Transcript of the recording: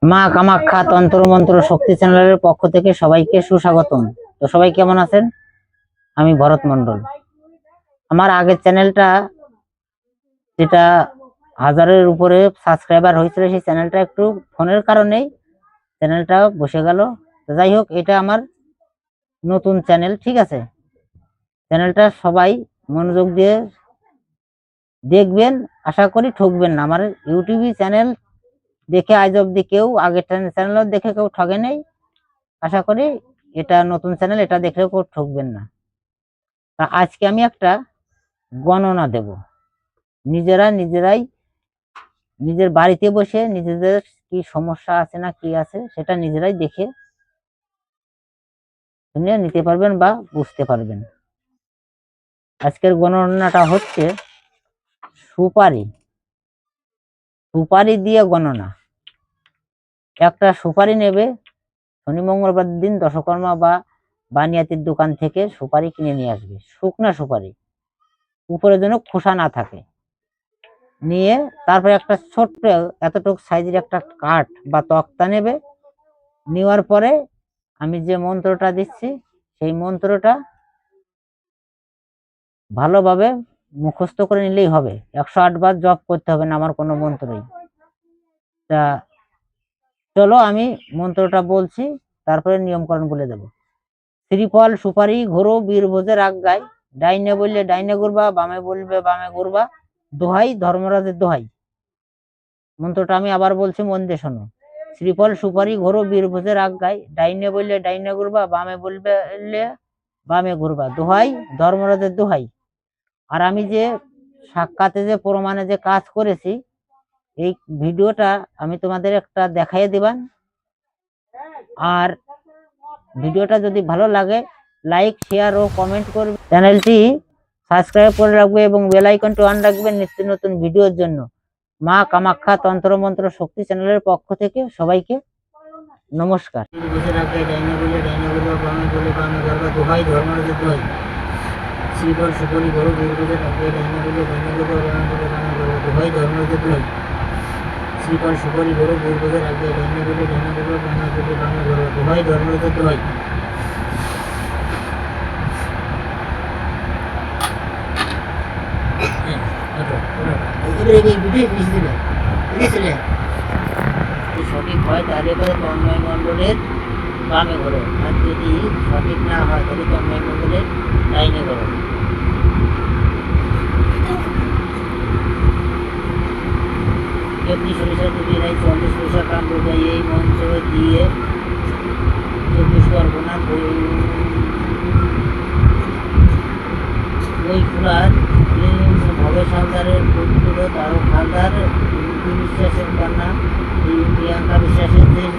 মা কামাখ্যা তন্ত্র মন্ত্র শক্তি চ্যানেলের পক্ষ থেকে সবাইকে সুস্বাগতম। তো সবাই কেমন আছেন? আমি ভরত মন্ডল। আমার আগের চ্যানেলটা, যেটা হাজারের উপরে সাবস্ক্রাইবার হয়েছিল, সেই চ্যানেলটা একটু ফোনের কারণেই চ্যানেলটা বসে গেল। তো যাই হোক, এটা আমার নতুন চ্যানেল, ঠিক আছে? চ্যানেলটা সবাই মনোযোগ দিয়ে দেখবেন, আশা করি ঠকবেন না। আমার ইউটিউব চ্যানেল দেখে আজ অব্দি কেউ, আগের চ্যানেল দেখে কেউ ঠগে নেই। আশা করি এটা নতুন চ্যানেল, এটা দেখলেও কেউ ঠকবেন না। তা আজকে আমি একটা গণনা দেব। নিজেরাই নিজের বাড়িতে বসে নিজেদের কি সমস্যা আছে না কি আছে সেটা নিজেরাই দেখে শুনে নিতে পারবেন বা বুঝতে পারবেন। আজকের গণনাটা হচ্ছে সুপারি সুপারি দিয়ে গণনা। একটা সুপারি নেবে, শনি মঙ্গলবার দিন দশকর্মা বা বানিয়াতির দোকান থেকে সুপারি কিনে নিয়ে আসবে, শুকনা সুপারি, উপরে যেন খোসা না থাকে। নিয়ে তারপরে একটা ছোট্ট এতটুকু সাইজের একটা কাঠ বা তক্তা নেবে। নেওয়ার পরে আমি যে মন্ত্রটা দিচ্ছি সেই মন্ত্রটা ভালোভাবে মুখস্থ করে নিলেই হবে। 108 বার জপ করতে হবে না আমার কোনো মন্ত্রই। তা চলো আমি মন্ত্রটা বলছি, তারপরে নিয়মকরণ বলে দেব। শ্রীফল সুপারি ঘোরো বীরভোজের আজ্ঞায়, ডাইনে বললে ডাইনে ঘুরবা, বামে বলবে বামে ঘুরবা, দোহাই ধর্মরাজের দোহাই। মন্ত্রটা আমি আবার বলছি, মন দিয়ে শোনো। শ্রীফল সুপারি ঘোরো বীরভোজের আজ্ঞায়, ডাইনে বললে ডাইনে ঘুরবা, বামে বলবে বামে ঘুরবা, দোহাই ধর্মরাজের দোহাই। আর আমি যে সাক্ষাতে যে প্রমাণে যে কাজ করেছি, এই ভিডিওটা আমি তোমাদের একটা দেখাইয়ে দিবান। আর ভিডিওটা যদি ভালো লাগে লাইক শেয়ার ও কমেন্ট করবে। চ্যানেলটি সাবস্ক্রাইব করে রাখবে এবং বেল আইকনটি অন রাখবেন নিত্য নতুন ভিডিওর জন্য। মা কামাখ্যা তন্ত্র মন্ত্র শক্তি চ্যানেলের পক্ষ থেকে সবাইকে নমস্কার। শ্রীফল সুপারি ঘোরো বীরভোজের আজ্ঞায়, ডাইনে বললে ডাইনে ঘুরবা, বামে বললে বামে ঘুরবা, দোহাই ধর্মরাজের দোহাই। শ্রীফল সুপারি ঘোরো বীরভোজের আজ্ঞায়, ডাইনে বললে ডাইনে ঘুরবা, বামে বললে বামে ঘুরবা, দোহাই ধর্মরাজের দোহাই। সঠিক হয় তাহলে করে তন্ময় মণ্ডলের বামে ঘোরো, আর যদি সঠিক না হয় তাহলে তন্ময় মণ্ডলের ডাইনে ঘোরো। চব্বিশ পয়সা যদি নাই 40 পয়সা কাণ্ড দেয় এই মন্ত্র দিয়ে 24 পরগনা বই খোলার ভবে সালদারের পুত্র তারক হালদার বিশ্বাসের কন্যা প্রিয়াঙ্কা বিশ্বাসের দেশ